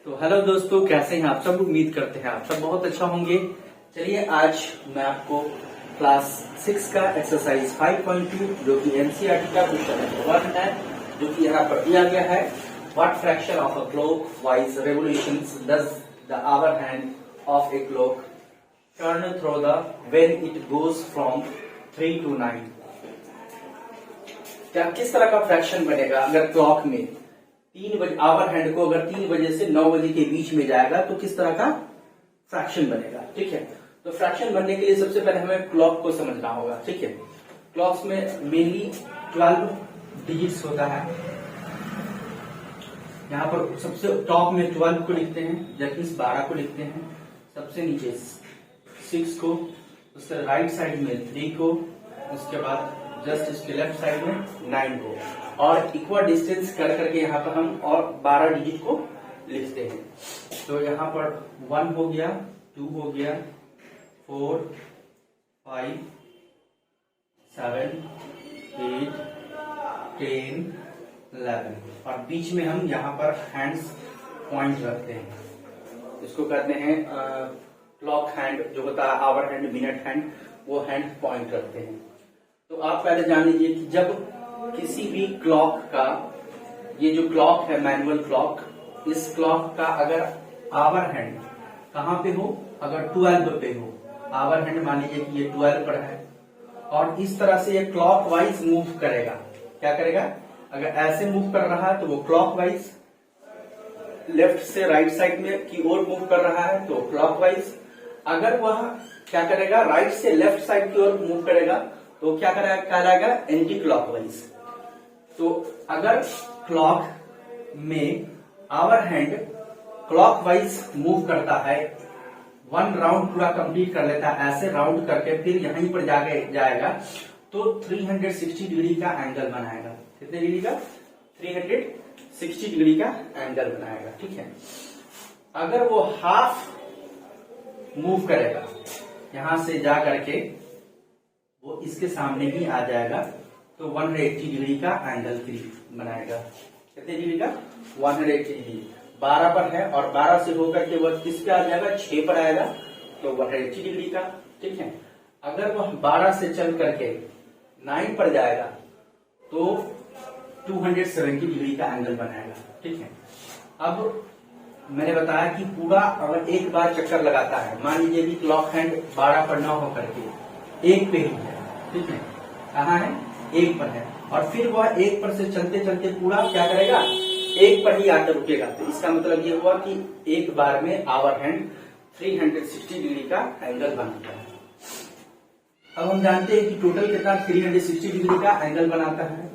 तो हेलो दोस्तों, कैसे हैं आप सब। उम्मीद करते हैं आप सब बहुत अच्छा होंगे। चलिए आज मैं आपको क्लास 6 का एक्सरसाइज 5.2 जो कि एनसीईआरटी का क्वेश्चन नंबर 1 है, जो कि यहाँ पर दिया गया है। What fraction of a clockwise revolutions does the hour hand of a clock turn through the when it goes from 3 to 9। क्या किस तरह का फ्रैक्शन बनेगा अगर क्लॉक में 3 बजे आवर हैंड को अगर 3 बजे से 9 बजे के बीच में जाएगा तो किस तरह का फ्रैक्शन बनेगा। ठीक है, तो फ्रैक्शन बनने के लिए सबसे पहले हमें क्लॉक को समझना होगा। ठीक है, क्लॉक्स में मेनली 12 डिजिट्स होता है। यहाँ पर सबसे टॉप में 12 को लिखते हैं, जबकि 12 को लिखते हैं। सबसे नीचे 6 को, उसके राइट साइड में 3 को, उसके बाद जस्ट इसके लेफ्ट साइड में 9 को, और इक्वल डिस्टेंस कर करके यहाँ पर हम और 12 डिजिट को लिखते हैं। तो यहाँ पर 1 हो गया, 2 हो गया, 4, 5, 7, 8, 10, 11, और बीच में हम यहाँ पर हैंड्स पॉइंट रखते हैं। इसको कहते हैं क्लॉक हैंड, जो होता है आवर हैंड, मिनट हैंड, वो हैंड पॉइंट रखते हैं। तो आप पहले जान लीजिए कि जब किसी भी क्लॉक का, ये जो क्लॉक है मैनुअल क्लॉक, इस क्लॉक का अगर आवर हैंड कहाँ पे हो, अगर 12 पे हो, आवर हैंड मान लीजिए कि ये 12 पर है, और इस तरह से ये क्लॉक वाइज मूव करेगा। क्या करेगा, अगर ऐसे मूव कर रहा है तो वो क्लॉक वाइज, लेफ्ट से राइट साइड में की ओर मूव कर रहा है तो क्लॉक वाइज। अगर वह क्या करेगा, राइट से लेफ्ट साइड की ओर मूव करेगा तो क्या कहलाएगा, एंटी क्लॉकवाइज। तो अगर क्लॉक में आवर हैंड क्लॉकवाइज मूव करता है, 1 राउंड पूरा कंप्लीट कर लेता है, ऐसे राउंड करके फिर यहीं पर जाके जाएगा तो 360 डिग्री का एंगल बनाएगा। कितने डिग्री का, 360 डिग्री का एंगल बनाएगा। ठीक है, अगर वो हाफ मूव करेगा, यहां से जा करके वो इसके सामने ही आ जाएगा तो 180 डिग्री का एंगल बनाएगा। कितने डिग्री का, 180 डिग्री। 12 पर है और 12 से होकर के वह किस पे आ जाएगा, 6 पर आएगा तो 180 डिग्री का। ठीक है, अगर वह 12 से चल करके 9 पर जाएगा तो 270 डिग्री का एंगल बनाएगा। ठीक है, अब मैंने बताया कि पूरा अगर एक बार चक्कर लगाता है, मान लीजिए कि क्लॉक हैंड 12 पर न होकर के 1 पे ही है। ठीक है, कहाँ है, 1 पर है, और फिर वह 1 पर से चलते चलते पूरा क्या करेगा, 1 पर ही आकर रुकेगा। तो इसका मतलब ये हुआ कि एक बार में आवर हैंड 360 डिग्री का एंगल बनाता है। अब हम जानते हैं कि टोटल कितना 360 डिग्री का एंगल बनाता है,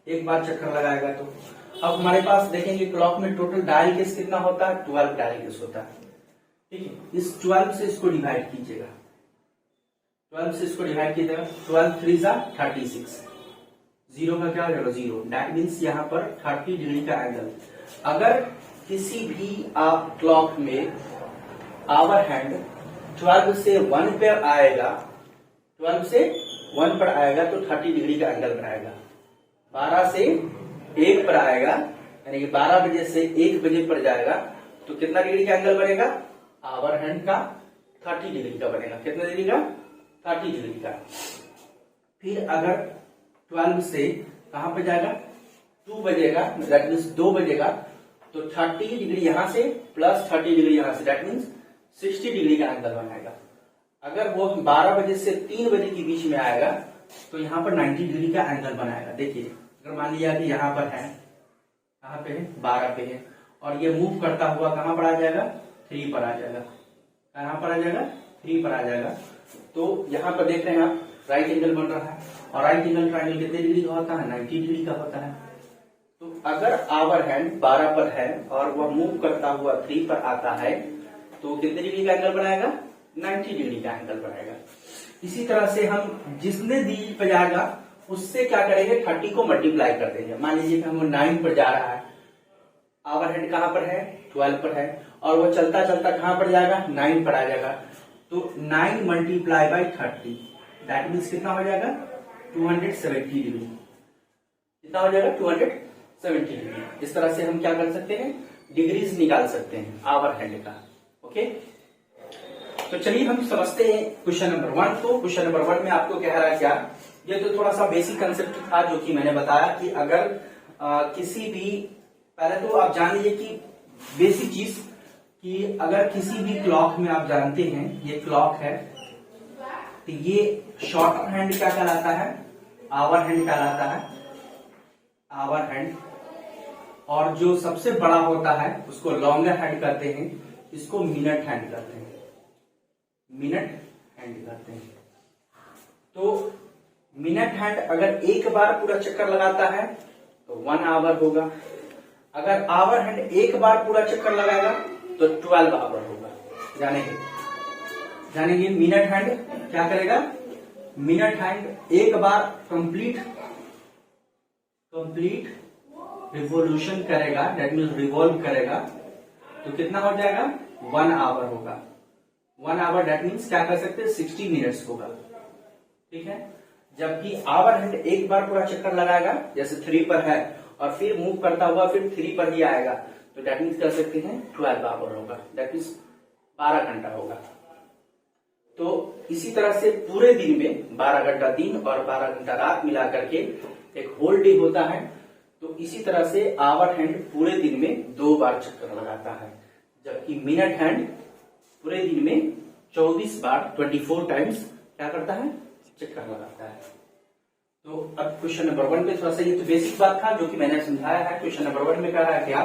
एक बार चक्कर लगाएगा तो। अब हमारे पास देखेंगे क्लॉक में टोटल डायल केस कितना होता है, 12 डायल केस होता है। ठीक है, इस 12 से इसको डिवाइड कीजिएगा, 12 से इसको डिवाइड कीजिएगा, 12 3 जा 36, 0 का क्या हो जाएगा, 0। दैट मीन्स यहाँ पर 30 डिग्री का एंगल। अगर किसी भी आप क्लॉक में आवर हैंड 12 से 1 पर आएगा, 12 से 1 पर आएगा तो 30 डिग्री का एंगल बनाएगा। 12 से 1 पर आएगा, यानी कि 12 बजे से 1 बजे पर जाएगा तो कितना डिग्री का एंगल बनेगा, आवर हैंड का 30 डिग्री का बनेगा। कितना डिग्री का, 30 डिग्री का। फिर अगर 12 से कहां पर जाएगा, 2 बजेगा, दैट मीन्स 2 बजेगा तो 30 डिग्री यहां से प्लस 30 डिग्री यहां से, दैट मीन्स 60 डिग्री का एंगल बनाएगा। अगर वो 12 बजे से 3 बजे के बीच में आएगा तो यहाँ पर 90 डिग्री का एंगल बनाएगा। देखिए, अगर मान लिया कि यहाँ पर है, कहाँ पे है, 12 पे है, और ये मूव करता हुआ कहां पर आ जाएगा, 3 पर आ जाएगा। कहां पर आ जाएगा, 3 पर आ जाएगा। तो यहाँ पर देख रहे हैं आप, राइट एंगल बन रहा है, और राइट एंगल ट्रायंगल कितने डिग्री का होता है, 90 डिग्री का होता है। तो अगर आवर हैंड 12 पर है और वह मूव करता हुआ 3 पर आता है तो कितने डिग्री का एंगल बनाएगा, 90 डिग्री का एंगल बनाएगा। इसी तरह से हम जिसने डिजिट पर जाएगा उससे क्या करेंगे, 30 को मल्टीप्लाई कर देंगे। मान लीजिए कि हम 9 पर जा रहा है, आवर हैंड कहां पर है, 12 पर है, और वो चलता चलता कहां पर जाएगा, 9 पर आ जाएगा। तो 9 मल्टीप्लाई बाई 30, दैट मीन्स कितना हो जाएगा, 270 डिग्री। कितना हो जाएगा, 270 डिग्री। इस तरह से हम क्या कर सकते हैं, डिग्रीज निकाल सकते हैं आवर हैंड का। ओके, तो चलिए हम समझते हैं क्वेश्चन नंबर 1 को। क्वेश्चन नंबर 1 में आपको कह रहा है क्या, ये तो थोड़ा सा बेसिक कंसेप्ट था जो कि मैंने बताया कि अगर किसी भी, पहले तो आप जान लीजिए कि बेसिक चीज कि अगर किसी भी क्लॉक में आप जानते हैं ये क्लॉक है, तो ये शॉर्टर हैंड क्या कहलाता है, आवर हैंड कहलाता है, आवर हैंड। और जो सबसे बड़ा होता है उसको लॉन्गर हैंड कहते हैं, इसको मिनट हैंड कहते हैं, मिनट हैंड कहते हैं। तो मिनट हैंड अगर एक बार पूरा चक्कर लगाता है तो 1 आवर होगा, अगर आवर हैंड एक बार पूरा चक्कर लगाएगा तो 12 आवर होगा। जानेंगे मिनट हैंड क्या करेगा, मिनट हैंड एक बार कंप्लीट रिवोल्यूशन करेगा, दैट मीन्स रिवॉल्व करेगा, तो कितना हो जाएगा 1 आवर होगा। 1 आवर दैट मीन्स क्या कर सकते हैं 60 मिनट्स होगा। ठीक है, जबकि आवर हैंड एक बार पूरा चक्कर लगाएगा, जैसे 3 पर है और फिर मूव करता हुआ फिर 3 पर ही आएगा, तो दैट मीन्स कर सकते हैं 12 आवर होगा, दैट मीन्स 12 घंटा होगा। तो इसी तरह से पूरे दिन में 12 घंटा दिन और 12 घंटा रात मिला करके एक होल डे होता है। तो इसी तरह से आवर हैंड पूरे दिन में 2 बार चक्कर लगाता है, जबकि मिनट हैंड पूरे दिन में 24 बार 24 टाइम्स क्या करता है, चक्कर लगाता है। तो अब क्वेश्चन नंबर 1 पे थोड़ा सा, ये तो बेसिक बात था जो कि मैंने समझाया है। क्वेश्चन नंबर 1 में कह रहा है क्या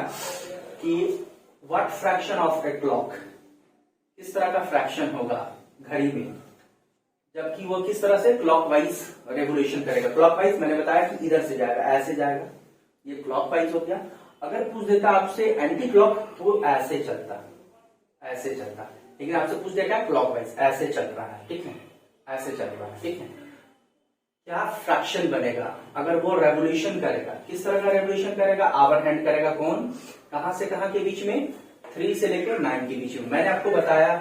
कि what fraction of a clock, किस तरह का फ्रैक्शन होगा घड़ी में, जबकि वो किस तरह से क्लॉकवाइज रेवोल्यूशन करेगा। क्लॉकवाइज मैंने बताया कि इधर से जाएगा, ऐसे जाएगा, ये क्लॉकवाइज हो गया। अगर पूछ देता आपसे एंटी क्लॉक तो ऐसे चलता, ऐसे चलता, लेकिन आपसे पूछ देगा क्लॉकवाइज, ऐसे चल रहा है। ठीक है, ऐसे चल रहा है। ठीक है, क्या फ्रैक्शन बनेगा अगर वो रेवोल्यूशन करेगा, किस तरह का रेवोल्यूशन करेगा, आवर हैंड करेगा। कौन, कहां से कहां के बीच में, 3 से लेकर 9 के बीच में। मैंने आपको बताया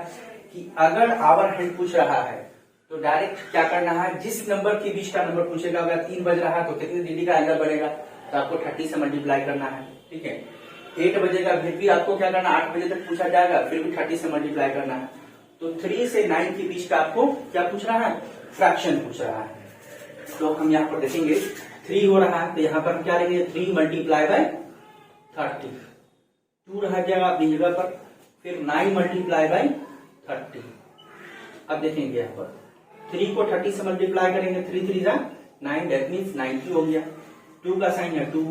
कि अगर आवर हैंड पूछ रहा है तो डायरेक्ट क्या करना है, जिस नंबर के बीच का नंबर पूछेगा, अगर 3 बज रहा है तो कितनी डिग्री का एंगल बनेगा, तो आपको 30 से मल्टीप्लाई करना है। ठीक है, 8 बजेगा फिर भी आपको क्या करना, 8 बजे तक पूछा जाएगा, फिर भी 30 से मल्टीप्लाई करना है। तो 3 से 9 के बीच का आपको क्या पूछ रहा है, फ्रैक्शन पूछ रहा है। तो हम यहाँ पर देखेंगे 3 हो रहा है, तो यहाँ पर क्या लेंगे, 3 मल्टीप्लाई बाय 30, 2 रह जाएगा अपनी जगह पर, फिर 9 मल्टीप्लाई बाय 30। अब देखेंगे यहाँ पर 3 को 30 से मल्टीप्लाई करेंगे, 3 3 जा 9, दैट मीन्स 90 हो गया। 2 का साइन है 2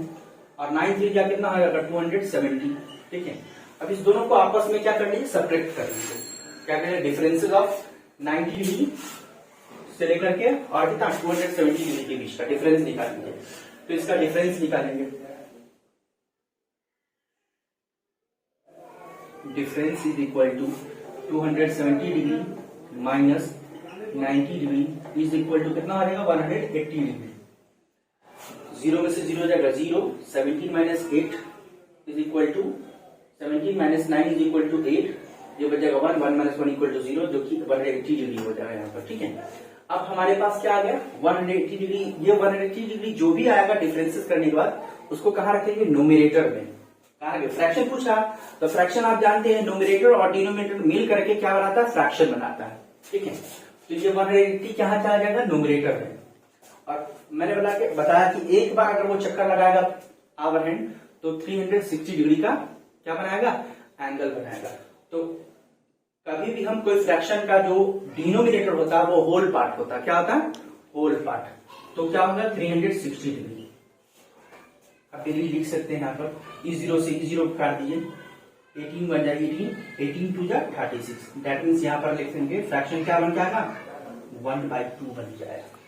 और 9 3 जा कितना हो जाएगा 270। ठीक है, अब इस दोनों को आपस में क्या कर लीजिए, सेपरेट कर लीजिए। क्या करें, डिफरेंसेस ऑफ 90 डिग्री से लेकर के और कितना 270 डिग्री के बीच का डिफरेंस निकालेंगे। तो इसका डिफरेंस निकालेंगे, difference is equal to 270 degree minus 90 degree is equal to कितना आ जाएगा 180 डिग्री। 0 में से 0 जाएगा 0, 17 minus 8 is equal to 17 minus 9 is equal to 8, ये बचेगा 1, 1 माइनस 1 इक्वल टू 0, जो कि 180 डिग्री हो जाएगा यहाँ पर। ठीक है, अब हमारे पास क्या आ गया 180 डिग्री। ये 180 डिग्री जो भी आएगा डिफरेंसेस करने के बाद उसको कहाँ रखेंगे, नोमिनेटर में। कहा फ्रैक्शन पूछा, तो फ्रैक्शन आप जानते हैं नोमिनेटर और डिनोमिनेटर मिल करके क्या बनाता है, फ्रैक्शन बनाता है। ठीक है, तो ये 180 कहाँ चला जाएगा, नोमिनेटर में। और मैंने बताया कि एक बार अगर वो चक्कर लगाएगा आवर हैंड तो 360 डिग्री का क्या बनाएगा, एंगल बनाएगा। तो कभी भी हम कोई फ्रैक्शन का जो डिनोमिनेटर होता है वो होल पार्ट होता है, क्या होता है, होल पार्ट। तो क्या होगा 360 डिग्री। आप ये लिख सकते हैं यहाँ पर, इस 0 से इस 0 काट दीजिए, 18 बन जाएगी 18 2 जा 36, दैट मीन्स यहाँ पर लिख देंगे फ्रैक्शन क्या बन जाएगा 1/2 बन जाएगा।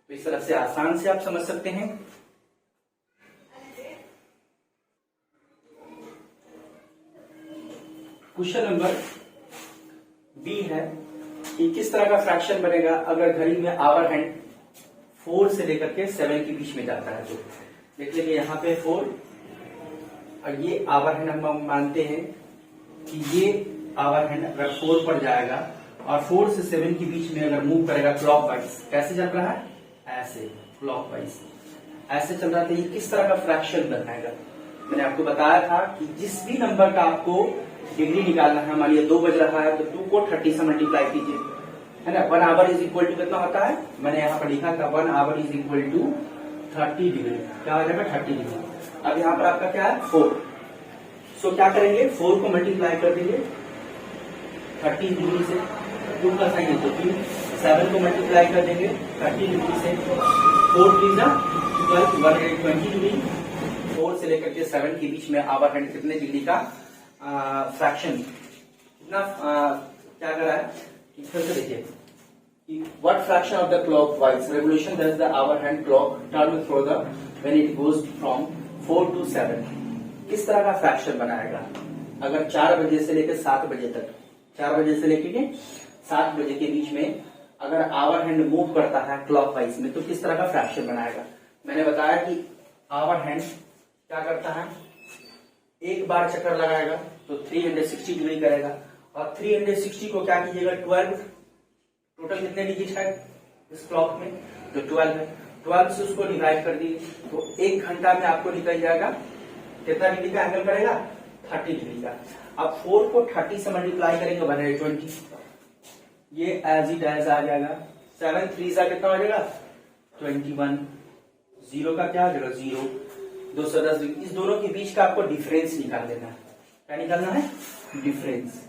तो इस तरह से आसान से आप समझ सकते हैं। क्वेश्चन नंबर बी है कि किस तरह का फ्रैक्शन बनेगा अगर घड़ी में आवर हैंड 4 से लेकर के 7 के बीच में जाता है। तो देख लीजिए यहाँ पे 4 और ये आवर हैंड हम मानते हैं कि ये आवर हैंड अगर 4 पर जाएगा और 4 से 7 के बीच में अगर मूव करेगा क्लॉकवाइज, कैसे चल रहा है, ऐसे क्लॉकवाइज ऐसे चल रहा था, ये किस तरह का फ्रैक्शन बनाएगा। मैंने आपको बताया था कि जिस भी नंबर का आपको डिग्री निकालना है, मान लिया 2 बज रहा है तो 2 को 30 से मल्टीप्लाई कीजिए, है ना। 1 आवर इज इक्वल टू कितना होता है, मैंने यहाँ पर लिखा था 1 hour is equal to 30 degree. क्या हो जाएगा 30 डिग्री। अब यहाँ पर आपका क्या है 4, सो क्या करेंगे 4 को मल्टीप्लाई कर देंगे 30 डिग्री से, 2 का साइन है तो 2, 7 को मल्टीप्लाई कर देंगे 30 डिग्री से, 4 3 जा 12, 120 डिग्री। 4 से लेकर के 7 के बीच में आवर हैंड कितने डिग्री का फ्रैक्शन कितना क्या कर रहा है, फिर से देखिए what fraction of the clockwise revolution does the hour hand clock turn through the when it goes from 4 to 7, किस तरह का फ्रैक्शन बनाएगा अगर 4 बजे से लेकर 7 बजे तक, 4 बजे से लेकर 7 बजे के बीच में अगर आवर हैंड मूव करता है क्लॉकवाइज में तो किस तरह का फ्रैक्शन बनाएगा। मैंने बताया कि आवर हैंड क्या करता है, एक बार चक्कर लगाएगा तो 360 डिग्री करेगा, और 360 को क्या कीजिएगा 12, टोटल कितने डिजिट है इस क्लॉक में, तो 12 है, 12 से उसको डिवाइड कर दिए तो 1 घंटा में आपको निकल जाएगा कितना डिग्री का एंगल करेगा 30 डिग्री का। अब 4 को 30 से मल्टीप्लाई करेंगे 120, ये एज इट एज आ जाएगा। 7 3 का कितना हो जाएगा 21, 0 का क्या हो जाएगा 0, 210 डिग्री। इस दोनों के बीच का आपको डिफरेंस निकाल देना है। क्या निकालना है, difference.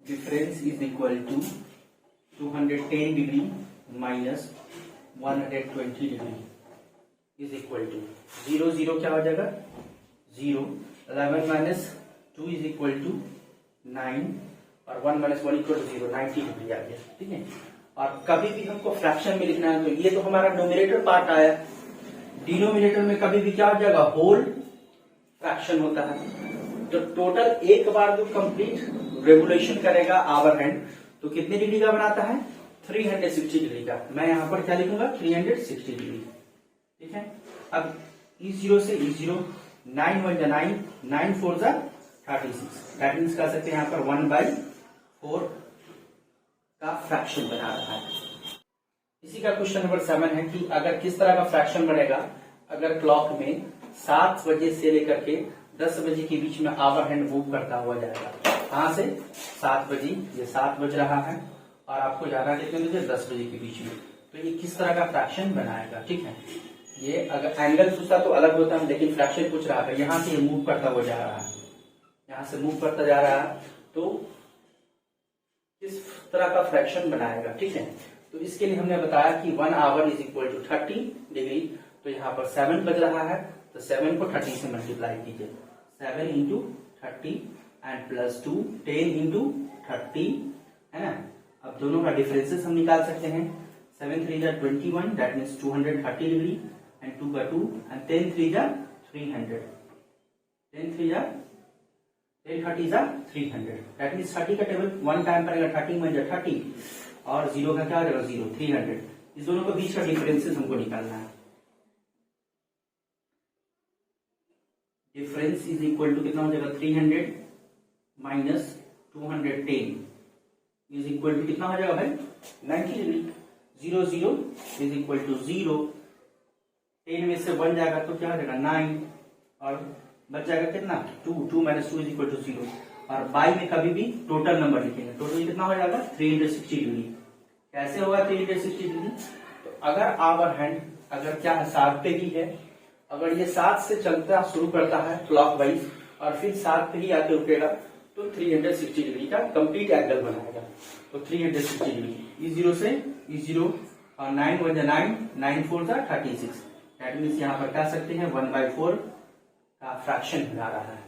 Difference is equal to 210 degree minus 120 degree is equal to 0 0 क्या हो जाएगा 0, 11 माइनस 2 इज इक्वल टू 9 और 1 माइनस 1 इक्वल टू 0, 90 डिग्री आ गया। ठीक है, और कभी भी हमको फ्रैक्शन में लिखना है तो ये तो हमारा न्यूमरेटर पार्ट आया, डिनोमिनेटर में कभी भी क्या हो जाएगा होल फ्रैक्शन होता है। तो टोटल एक बार जो कंप्लीट रेवोल्यूशन करेगा आवर हैंड तो कितने डिग्री का बनाता है 360 डिग्री का। मैं यहां पर क्या लिखूंगा 360 डिग्री। ठीक है, अब E0 से E0, 9 1 9, 9 4 36, दैट मीन्स कह सकते हैं यहाँ पर 1/4 का फ्रैक्शन बना रहा है। इसी का क्वेश्चन नंबर 7 है कि अगर किस तरह का फ्रैक्शन बनेगा अगर क्लॉक में 7 बजे से लेकर के 10 बजे के बीच में आवर हैंड मूव करता हुआ जाएगा। कहां से 7 बजे, ये 7 बज रहा है और आपको जाना कितने बजे 10 बजे के बीच में, तो ये किस तरह का फ्रैक्शन बनाएगा। ठीक है, ये अगर एंगल पूछता तो अलग होता है, लेकिन फ्रैक्शन पूछ रहा है। यहाँ से ये मूव करता हुआ जा रहा है, यहाँ से मूव करता जा रहा है तो किस तरह का फ्रैक्शन बनाएगा। ठीक है, तो इसके लिए हमने बताया कि 1 hour is equal to 30 degree. तो यहाँ पर 7 बज रहा है तो 7 को 30 से मल्टीप्लाई कीजिए, 7 इंटू 30 एंड प्लस 2, 10 इंटू 30, है ना। अब दोनों का डिफरेंसेस हम निकाल सकते हैं। 7 3 जा 21, दैट मीन्स 230 डिग्री एंड 2 का 2 एंड 10 3 जा 300, 10 3 जा 10 30 जा 300, दैट मीन्स 30 का टेबल 1 टाइम पड़ेगा 30 में जा 30 और 0 का क्या हो जाएगा 0, 300। इस दोनों के बीच का डिफरेंसेस हमको निकालना है। डिफरेंस इज इक्वल टू कितना हो जाएगा 300 माइनस 210 इज इक्वल टू कितना हो जाएगा भाई 90 डिग्री। 0 0 इज इक्वल टू 0, 10 में से 1 जाएगा तो क्या हो जाएगा 9 और बच जाएगा कितना 2, 2 माइनस 2 इज इक्वल टू 0। और बाई में कभी भी टोटल नंबर लिखेंगे, टोटल कितना हो जाएगा 360 डिग्री। कैसे होगा 360 डिग्री, तो अगर आवर हैंड अगर क्या है 7 पे ही है, अगर ये 7 से चलता शुरू करता है क्लॉकवाइज और फिर 7 पे ही आके रुकेगा तो 360 डिग्री का कंप्लीट एंगल बनाएगा। तो 360 डिग्री E0 से E0 और 9 1 जा 9, 9 4 जा 36, दैट मीन्स यहाँ पर कह सकते हैं 1/4 का फ्रैक्शन बना रहा है।